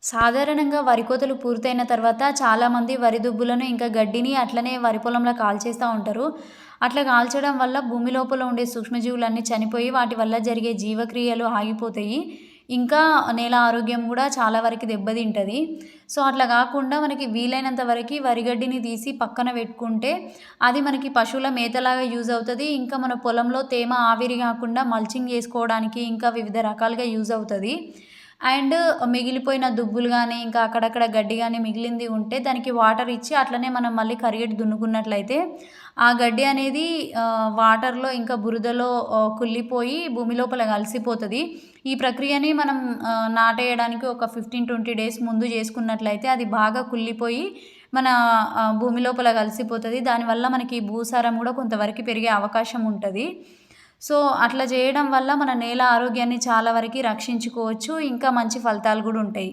సాధారణంగా వరి కోతలు పూర్తయిన తర్వాత చాలామంది వరి దుబ్బులను, ఇంకా గడ్డిని అట్లనే వరి పొలంలో కాల్చేస్తా ఉంటారు. అట్లా కాల్చడం వల్ల భూమి లోపల ఉండే సూక్ష్మజీవులన్నీ చనిపోయి వాటి వల్ల జరిగే జీవక్రియలు ఆగిపోతాయి. ఇంకా నేల ఆరోగ్యం గూడా చాలా వరకి దెబ్బతింటది. సో, అట్లా గాకుండా మనకి వీలైనంత వరకి వరి గడ్డిని తీసి పక్కన పెట్టుకుంటే అది మనకి పశువుల మేతలాగా యూజ్ అవుతది. ఇంకా మన పొలంలో తేమ ఆవిరి గాకుండా మల్చింగ్ చేసుకోవడానికి ఇంకా వివిధ రకాలుగా యూజ్ అవుతది. అండ్ మిగిలిపోయిన దుబ్బులు గానీ, ఇంకా అక్కడక్కడ గడ్డి గానీ మిగిలింది ఉంటే దానికి వాటర్ ఇచ్చి అట్లనే మనం మళ్ళీ కరిగెట్టి దున్నుకున్నట్లయితే ఆ గడ్డి అనేది వాటర్‌లో ఇంకా బురదలో కుళ్ళిపోయి భూమి లోపల కలిసిపోతది. ఈ ప్రక్రియని మనం నాటేయడానికి ఒక 15-20 డేస్ ముందు చేసుకున్నట్లయితే అది బాగా కుళ్ళిపోయి మన భూమి లోపల కలిసిపోతది. దానివల్ల మనకి భూసారం గూడా కొంతవరకు పెరిగే అవకాశం ఉంటది. సో, అట్లా జేయడం వల్ల మన నేల ఆరోగ్యాన్ని చాలా వరకి రక్షించుకోవచ్చు. ఇంకా మంచి ఫలితాలు గూడా ఉంటాయి.